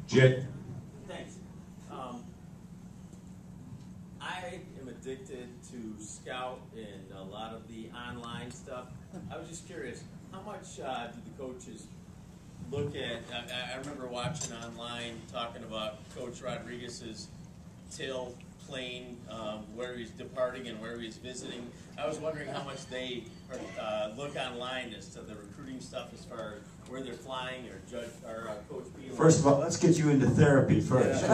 Jay. Thanks. I am addicted to Scout and a lot of the online stuff. I was just curious, how much do the coaches look at? I remember watching online talking about Coach Rodriguez's tail plane, where he's departing and where he's visiting. I was wondering how much they look online as to the recruiting stuff as far as where they're flying or Coach Beal. First of all, let's get you into therapy first. Yeah.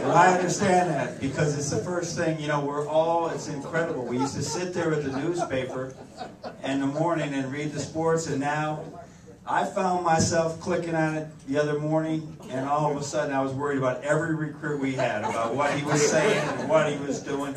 Well, I understand that because it's the first thing, it's incredible. We used to sit there with the newspaper in the morning and read the sports, and now I found myself clicking on it the other morning, and all of a sudden I was worried about every recruit we had, about what he was saying and what he was doing.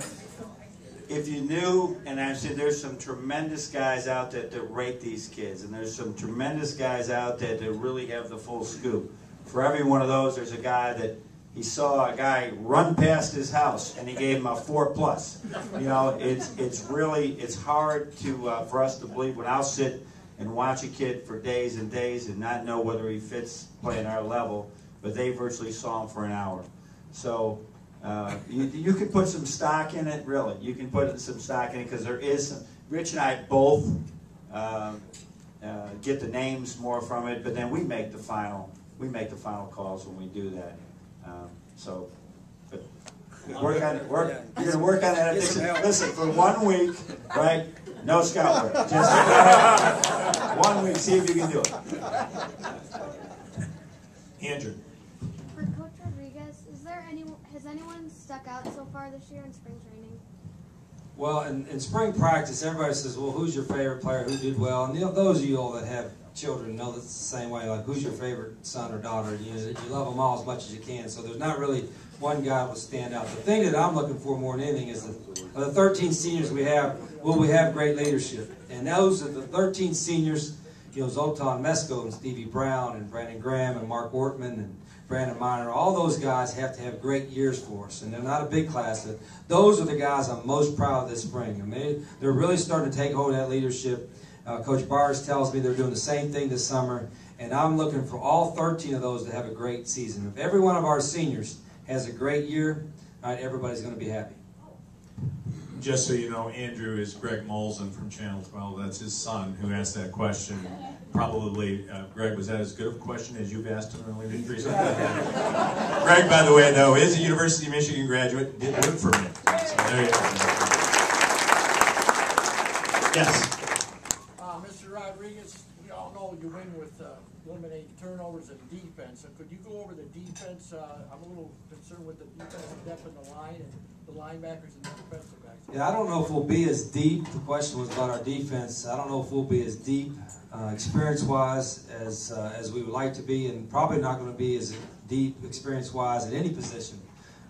If you knew, and I said there's some tremendous guys out there that rate these kids, and there's some tremendous guys out there that really have the full scoop. For every one of those, there's a guy that he saw a guy run past his house, and he gave him a 4+. It's hard for us to believe when I'll sit and watch a kid for days and days and not know whether he fits playing our level, but they virtually saw him for an hour. So you can put some stock in it, really. You can put some stock in it because there is some. Rich and I both get the names more from it, but then we make the final calls when we do that. But work on it. You're going to work on that. Listen, for 1 week, right? No scout work. Just 1 week. See if you can do it. Andrew. For Coach Rodriguez, has anyone stuck out so far this year in spring training? Well, in spring practice, everybody says, well, who's your favorite player? Who did well? And those of you all that have children know that's the same way. Like, who's your favorite son or daughter? You love them all as much as you can. So there's not really one guy that will stand out. The thing that I'm looking for more than anything is the 13 seniors we have, will we have great leadership? And those are the 13 seniors, Zoltan Mesko and Stevie Brown and Brandon Graham and Mark Ortman and Brandon Miner, all those guys have to have great years for us. And they're not a big class. Those are the guys I'm most proud of this spring. I mean, they're really starting to take hold of that leadership. Coach Bars tells me they're doing the same thing this summer, and I'm looking for all 13 of those to have a great season. If every one of our seniors has a great year, all right, everybody's going to be happy. Just so you know, Andrew is Greg Molson from Channel 12. That's his son who asked that question. Probably, Greg, was that as good of a question as you've asked him earlier? Greg, by the way, though, is a University of Michigan graduate. Did work for me. So there you go. Yes. Mr. Rodriguez, we all know you win with eliminating turnovers and defense. So could you go over the defense? I'm a little concerned with the defensive depth in the line and the linebackers and the defensive guys. Yeah, I don't know if we'll be as deep. The question was about our defense. I don't know if we'll be as deep, experience-wise, as we would like to be, and probably not going to be as deep, experience-wise, at any position.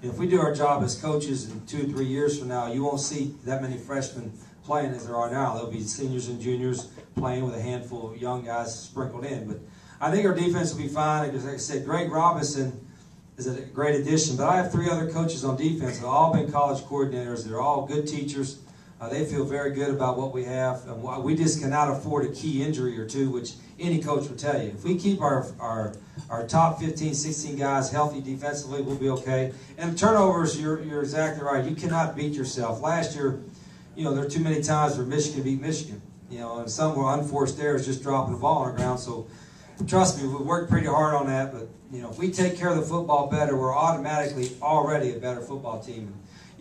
If we do our job as coaches in 2 or 3 years from now, you won't see that many freshmen playing as there are now. There'll be seniors and juniors playing with a handful of young guys sprinkled in. But I think our defense will be fine. Like I said, Greg Robinson is a great addition. But I have 3 other coaches on defense. They've all been college coordinators. They're all good teachers. They feel very good about what we have. And we just cannot afford a key injury or two, which any coach would tell you. If we keep our top 15, 16 guys healthy defensively, we'll be okay. And turnovers, you're exactly right. You cannot beat yourself. Last year, there are too many times where Michigan beat Michigan. And some were unforced errors, just dropping the ball on the ground. So trust me, we worked pretty hard on that. But if we take care of the football better, we're automatically already a better football team.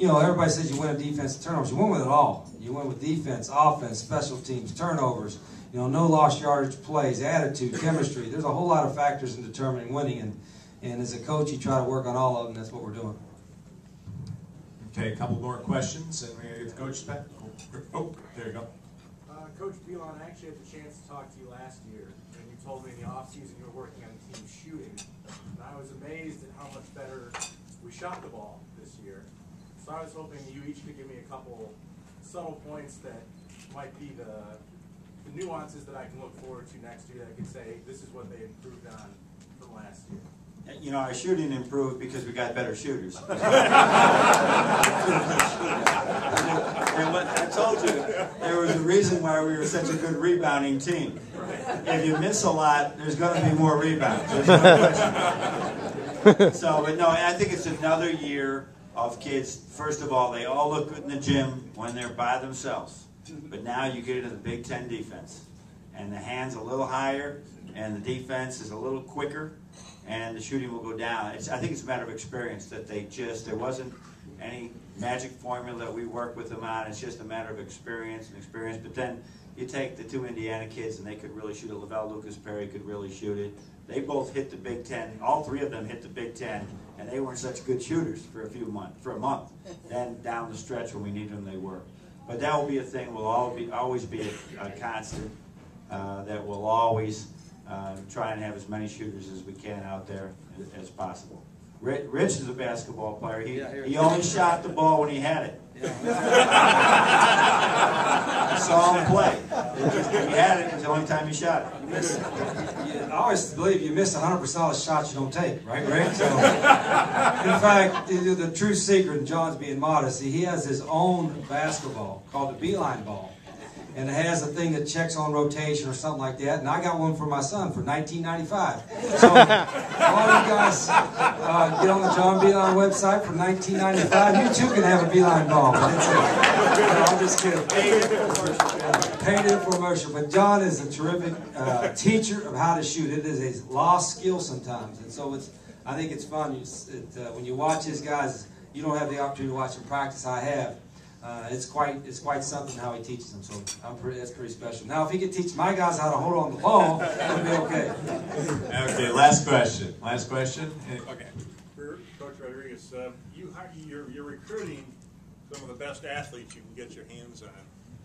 Everybody says you win with defense and turnovers. You win with it all. You win with defense, offense, special teams, turnovers. No lost yardage plays, attitude, chemistry. There's a whole lot of factors in determining winning. And as a coach, you try to work on all of them. That's what we're doing. Okay, a couple more questions, and we're going to get the coach back. Oh, there you go. Coach Belon, I actually had the chance to talk to you last year, and you told me in the offseason you were working on the team shooting. And I was amazed at how much better we shot the ball this year. So I was hoping you each could give me a couple subtle points that might be the nuances that I can look forward to next year that I could say this is what they improved on from last year. You know, our shooting improved because we got better shooters. And what I told you, there was a reason why we were such a good rebounding team. If you miss a lot, there's going to be more rebounds. There's no question. So, but no, I think it's another year of kids. First of all, they all look good in the gym when they're by themselves. But now you get into the Big Ten defense. And the hand's a little higher, and the defense is a little quicker, and the shooting will go down. I think it's a matter of experience that there wasn't any magic formula that we worked with them on. It's just a matter of experience and experience. But then you take the two Indiana kids, and they could really shoot it. Lavelle Lucas Perry could really shoot it. They both hit the Big Ten. All three of them hit the Big Ten, and they weren't such good shooters for a month. Then down the stretch when we needed them, they were. But that will be a thing. Will always be a constant. That will always try and have as many shooters as we can out there as possible. Rich is a basketball player. He only shot the ball when he had it. I saw him play. When he had it, it was the only time he shot it. I always believe you miss 100% of the shots you don't take, right, Greg? So, in fact, the true secret, and John's being modest, he has his own basketball called the Beeline ball. And it has a thing that checks on rotation or something like that. And I got one for my son for $19.95. So all you guys get on the John Beeline website for $19.95. You too can have a Beeline ball. But it's I'm just kidding. Paid infomercial. But John is a terrific teacher of how to shoot. It is a lost skill sometimes. And so I think it's fun. When you watch his guys, you don't have the opportunity to watch them practice. I have. It's quite something how he teaches them. So that's pretty special. Now, if he could teach my guys how to hold on to the ball, it would be okay. Okay, last question. Last question. Okay. For Coach Rodriguez, you're recruiting some of the best athletes you can get your hands on.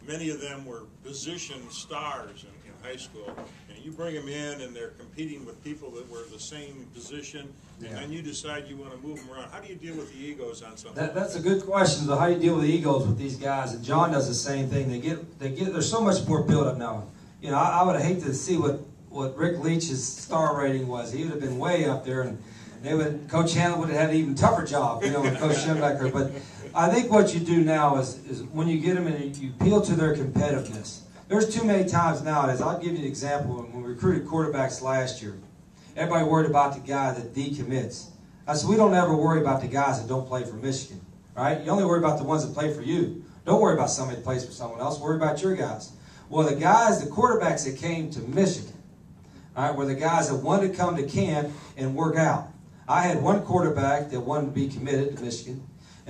Many of them were position stars in high school, and you bring them in and they're competing with people that were the same position, and then you decide you want to move them around. How do you deal with the egos on something? That's a good question. So how do you deal with the egos with these guys? And John does the same thing. They're so much more built up now. You know, I would hate to see what Rick Leach's star rating was. He would have been way up there, and Coach Hanlon would have had an even tougher job, with Coach Schembecker. But I think what you do now is when you get them and you appeal to their competitiveness. There's too many times nowadays. I'll give you an example. When we recruited quarterbacks last year, everybody worried about the guy that decommits. I said, we don't ever worry about the guys that don't play for Michigan, right? You only worry about the ones that play for you. Don't worry about somebody that plays for someone else. Worry about your guys. Well, the quarterbacks that came to Michigan, all right, were the guys that wanted to come to camp and work out. I had one quarterback that wanted to be committed to Michigan,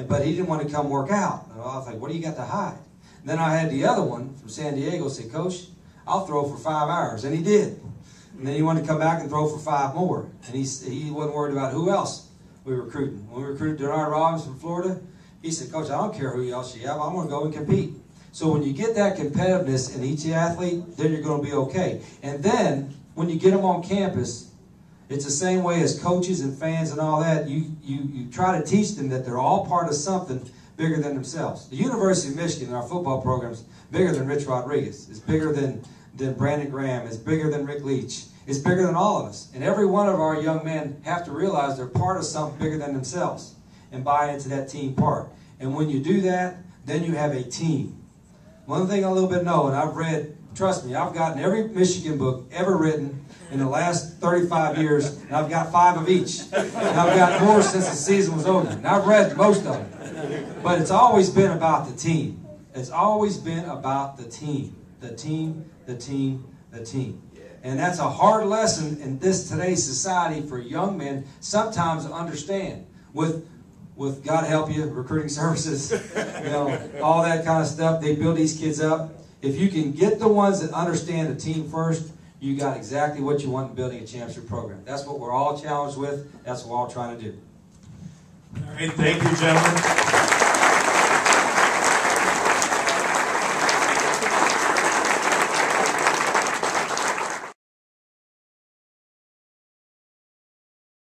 but he didn't want to come work out. And I was like, what do you got to hide? And then I had the other one from San Diego say, Coach, I'll throw for 5 hours. And he did. And then he wanted to come back and throw for 5 more. And he wasn't worried about who else we were recruiting. When we recruited Denard Robbins from Florida, he said, Coach, I don't care who else you have. I want to go and compete. So when you get that competitiveness in each athlete, then you're going to be okay. And then when you get them on campus, it's the same way as coaches and fans and all that. You try to teach them that they're all part of something bigger than themselves. The University of Michigan, our football program, is bigger than Rich Rodriguez. It's bigger than Brandon Graham. It's bigger than Rick Leach. It's bigger than all of us. And every one of our young men have to realize they're part of something bigger than themselves and buy into that team part. And when you do that, then you have a team. One thing I a little bit know, and I've read, trust me, I've gotten every Michigan book ever written in the last 35 years, and I've got 5 of each. And I've got more since the season was over. And I've read most of them. But it's always been about the team. It's always been about the team. The team, the team, the team. And that's a hard lesson in today's society for young men sometimes to understand. With God help you, recruiting services, all that kind of stuff. They build these kids up. If you can get the ones that understand the team first, you got exactly what you want in building a championship program. That's what we're all challenged with. That's what we're all trying to do. All right, thank you, gentlemen.